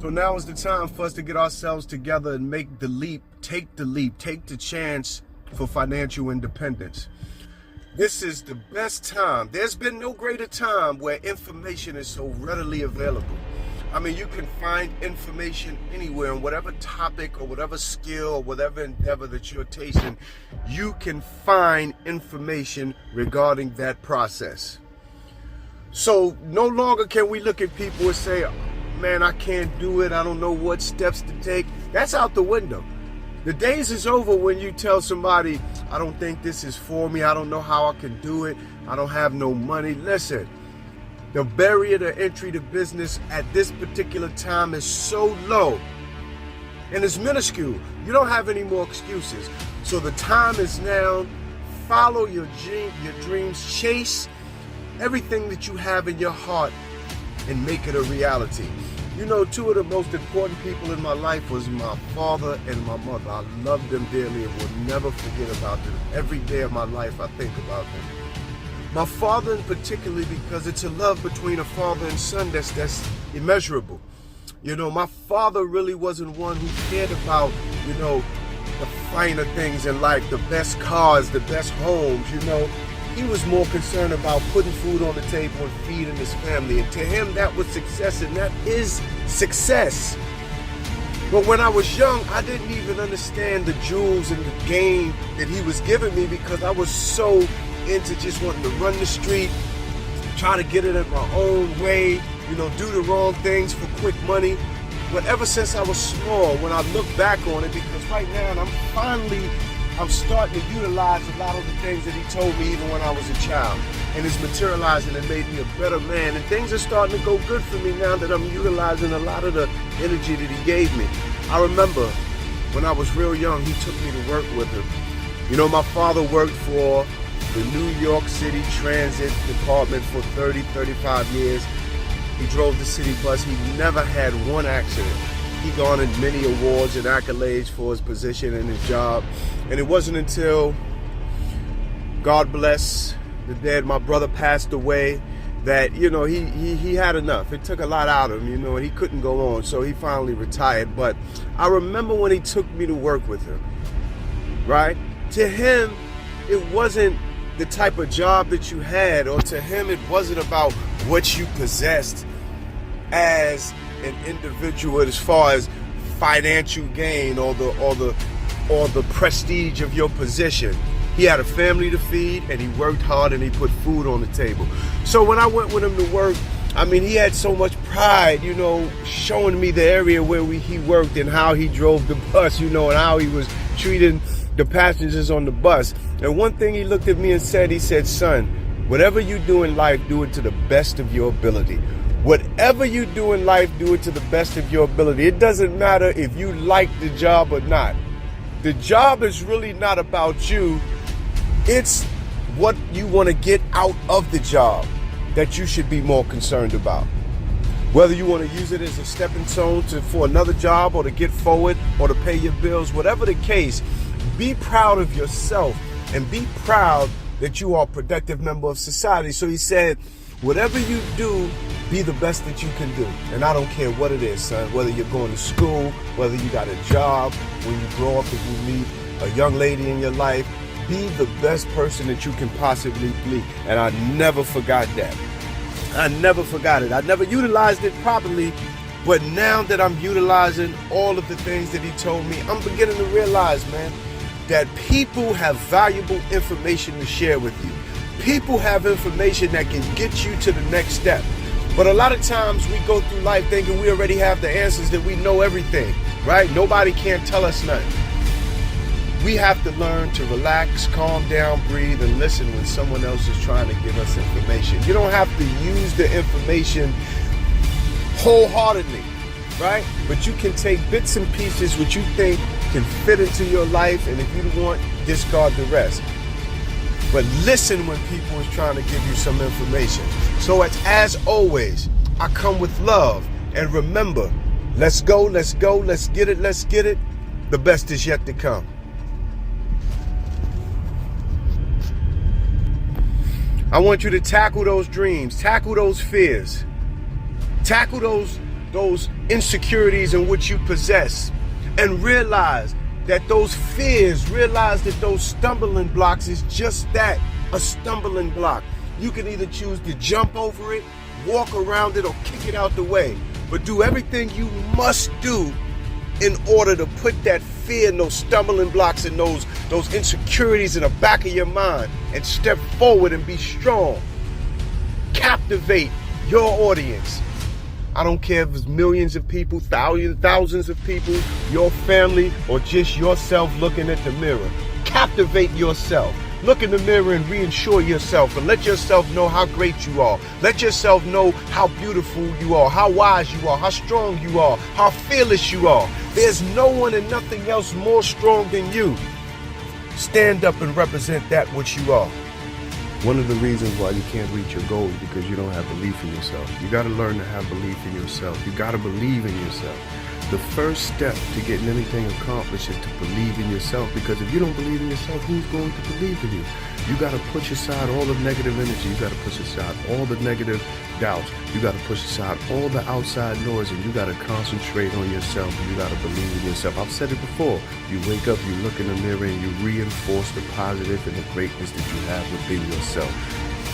So now is the time for us to get ourselves together and make the leap, take the chance for financial independence. This is the best time. There's been no greater time where information is so readily available. I mean, you can find information anywhere on whatever topic or whatever skill or whatever endeavor that you're tasting. You can find information regarding that process. So no longer can we look at people and say, man, I can't do it. I don't know what steps to take. That's out the window. The days is over when you tell somebody, I don't think this is for me. I don't know how I can do it. I don't have no money. Listen, the barrier to entry to business at this particular time is so low and it's minuscule. You don't have any more excuses. So the time is now. Follow your dreams, chase everything that you have in your heart and make it a reality. You know, two of the most important people in my life was my father and my mother. I love them dearly and will never forget about them. Every day of my life, I think about them. My father in particular, because it's a love between a father and son that's immeasurable. You know, my father really wasn't one who cared about, you know, the finer things in life, the best cars, the best homes, you know. He was more concerned about putting food on the table and feeding his family. And to him, that was success, and that is success. But when I was young, I didn't even understand the jewels and the game that he was giving me because I was so into just wanting to run the street, try to get it in my own way, you know, do the wrong things for quick money. But ever since I was small, when I look back on it, because right now I'm starting to utilize a lot of the things that he told me even when I was a child. And it's materializing and made me a better man. And things are starting to go good for me now that I'm utilizing a lot of the energy that he gave me. I remember when I was real young, he took me to work with him. You know, my father worked for the New York City Transit Department for 35 years. He drove the city bus. He never had one accident. He garnered many awards and accolades for his position and his job. And it wasn't until, God bless the dead, my brother passed away, that, you know, he had enough. It took a lot out of him, you know, and he couldn't go on. So he finally retired. But I remember when he took me to work with him, right? To him, it wasn't the type of job that you had, or to him, it wasn't about what you possessed as an individual as far as financial gain or the prestige of your position. He had a family to feed, and he worked hard, and he put food on the table. So when I went with him to work, I mean, he had so much pride, you know, showing me the area where he worked and how he drove the bus, you know, and how he was treating the passengers on the bus. And one thing he looked at me and said, he said, son, whatever you do in life, do it to the best of your ability. Whatever you do in life, do it to the best of your ability. It doesn't matter if you like the job or not. The job is really not about you. It's what you want to get out of the job that you should be more concerned about. Whether you want to use it as a stepping stone for another job, or to get forward, or to pay your bills, whatever the case, be proud of yourself and be proud that you are a productive member of society. So he said, whatever you do, be the best that you can do. And I don't care what it is, son, whether you're going to school, whether you got a job, when you grow up, if you meet a young lady in your life, be the best person that you can possibly be. And I never forgot that. I never forgot it. I never utilized it properly, but now that I'm utilizing all of the things that he told me, I'm beginning to realize, man, that people have valuable information to share with you. People have information that can get you to the next step. But a lot of times we go through life thinking we already have the answers, that we know everything, right? Nobody can tell us nothing. We have to learn to relax, calm down, breathe, and listen when someone else is trying to give us information. You don't have to use the information wholeheartedly, right? But you can take bits and pieces which you think can fit into your life, and if you want, discard the rest. But listen when people is trying to give you some information. So as always, I come with love. And remember, let's go, let's get it. The best is yet to come. I want you to tackle those dreams, tackle those fears, tackle those those insecurities in which you possess, and realize that those fears, realize that those stumbling blocks is just that, a stumbling block. You can either choose to jump over it, walk around it, or kick it out the way. But do everything you must do in order to put that fear and those stumbling blocks and those insecurities in the back of your mind and step forward and be strong. Captivate your audience. I don't care if it's millions of people, thousands of people, your family, or just yourself looking at the mirror. Captivate yourself. Look in the mirror and reassure yourself and let yourself know how great you are. Let yourself know how beautiful you are, how wise you are, how strong you are, how fearless you are. There's no one and nothing else more strong than you. Stand up and represent that which you are. One of the reasons why you can't reach your goal is because you don't have belief in yourself. You got to learn to have belief in yourself. You got to believe in yourself. The first step to getting anything accomplished is to believe in yourself, because if you don't believe in yourself, who's going to believe in you? You got to push aside all the negative energy. You got to push aside all the negative doubts. You got to push aside all the outside noise, and you got to concentrate on yourself, and you got to believe in yourself. I've said it before. You wake up, you look in the mirror, and you reinforce the positive and the greatness that you have within yourself.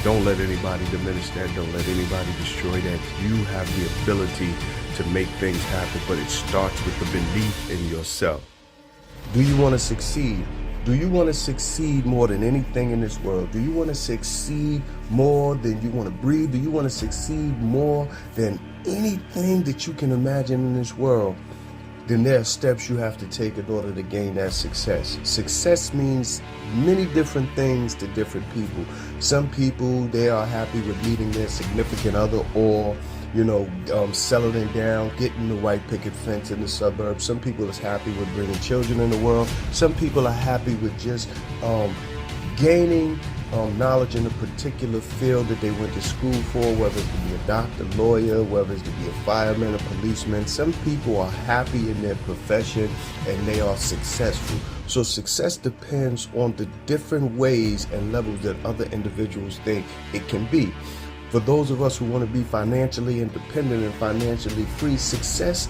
Don't let anybody diminish that. Don't let anybody destroy that. You have the ability to make things happen, but it starts with the belief in yourself. Do you want to succeed? Do you want to succeed more than anything in this world? Do you want to succeed more than you want to breathe? Do you want to succeed more than anything that you can imagine in this world? Then there are steps you have to take in order to gain that success. Success means many different things to different people. Some people, they are happy with meeting their significant other, or settling down, getting the white picket fence in the suburbs. Some people is happy with bringing children in the world. Some people are happy with just gaining knowledge in a particular field that they went to school for, whether it's to be a doctor, lawyer, whether it's to be a fireman, a policeman. Some people are happy in their profession and they are successful. So success depends on the different ways and levels that other individuals think it can be. For those of us who want to be financially independent and financially free, success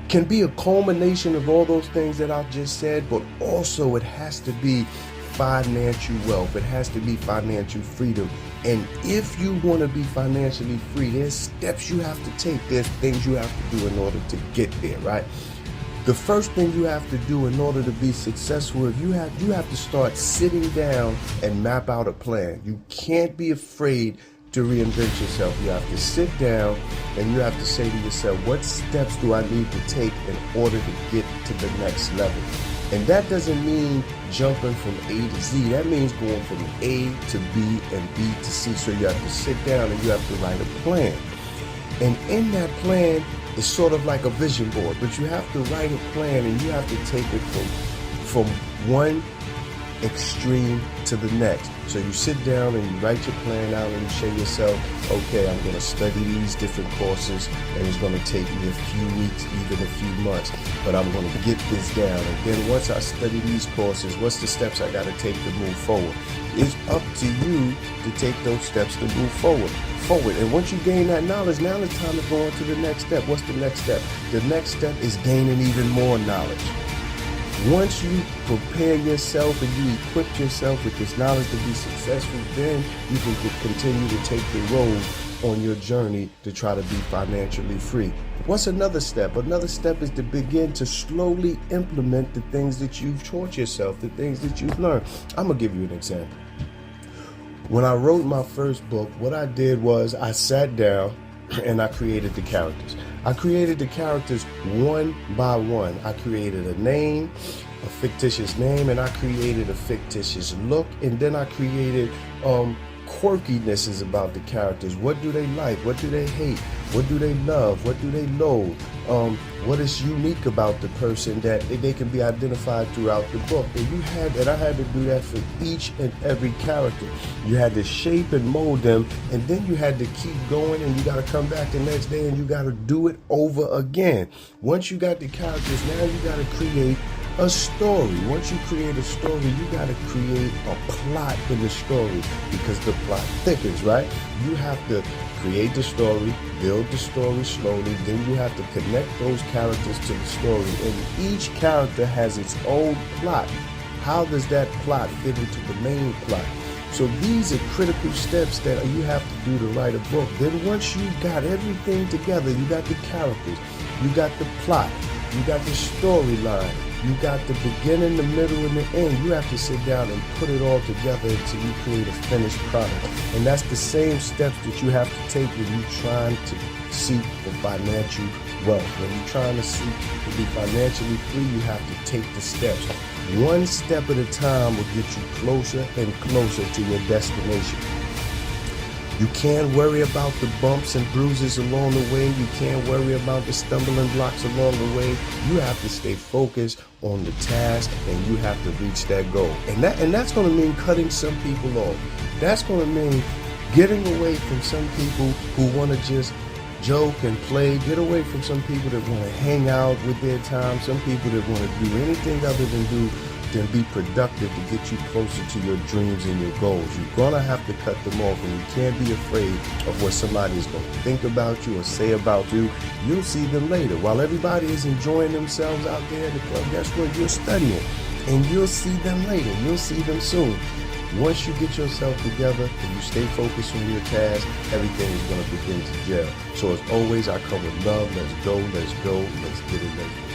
can be a culmination of all those things that I've just said, but also it has to be financial wealth. It has to be financial freedom. And if you want to be financially free, there's steps you have to take. There's things you have to do in order to get there, right? The first thing you have to do in order to be successful, you have to start sitting down and map out a plan. You can't be afraid to reinvent yourself. You have to sit down and you have to say to yourself, what steps do I need to take in order to get to the next level? And that doesn't mean jumping from A to Z. That means going from A to B and B to C. So you have to sit down and you have to write a plan. And in that plan, it's sort of like a vision board, but you have to write a plan and you have to take it from one extreme to the next. So you sit down and you write your plan out and you say to yourself, okay, I'm going to study these different courses and it's going to take me a few weeks, even a few months, but I'm going to get this down. And then once I study these courses, what's the steps I got to take to move forward? It's up to you to take those steps to move forward. And once you gain that knowledge, now it's time to go on to the next step. What's the next step? The next step is gaining even more knowledge. Once you prepare yourself and you equip yourself with this knowledge to be successful, then you can continue to take the road on your journey to try to be financially free. What's another step? Another step is to begin to slowly implement the things that you've taught yourself, the things that you've learned. I'm going to give you an example. When I wrote my first book, what I did was I sat down and I created the characters. I created the characters one by one. I created a name, a fictitious name, and I created a fictitious look, and then I created quirkinesses about the characters. What do they like? What do they hate? What do they love? What do they loathe? What is unique about the person that they can be identified throughout the book? And I had to do that for each and every character. You had to shape and mold them, and then you had to keep going, and you got to come back the next day and you got to do it over again. Once you got the characters, now you got to create a story. Once you create a story, you got to create a plot in the story, because the plot thickens, right? You have to create the story, build the story slowly, then you have to connect those characters to the story, and each character has its own plot. How does that plot fit into the main plot? So these are critical steps that you have to do to write a book. Then once you got everything together, you got the characters, you got the plot, you got the storyline, you got the beginning, the middle, and the end. You have to sit down and put it all together until you create a finished product. And that's the same steps that you have to take when you're trying to seek for financial wealth. When you're trying to seek to be financially free, you have to take the steps. One step at a time will get you closer and closer to your destination. You can't worry about the bumps and bruises along the way. You can't worry about the stumbling blocks along the way. You have to stay focused on the task, and you have to reach that goal. And that's going to mean cutting some people off. That's going to mean getting away from some people who want to just joke and play. Get away from some people that want to hang out with their time. Some people that want to do anything other than be productive to get you closer to your dreams and your goals. You're going to have to cut them off, and you can't be afraid of what somebody is going to think about you or say about you. You'll see them later. While everybody is enjoying themselves out there in the club, that's what you're studying. And you'll see them later. You'll see them soon. Once you get yourself together and you stay focused on your task, everything is going to begin to gel. So as always, I come with love. Let's go, let's go, let's get it, let's go.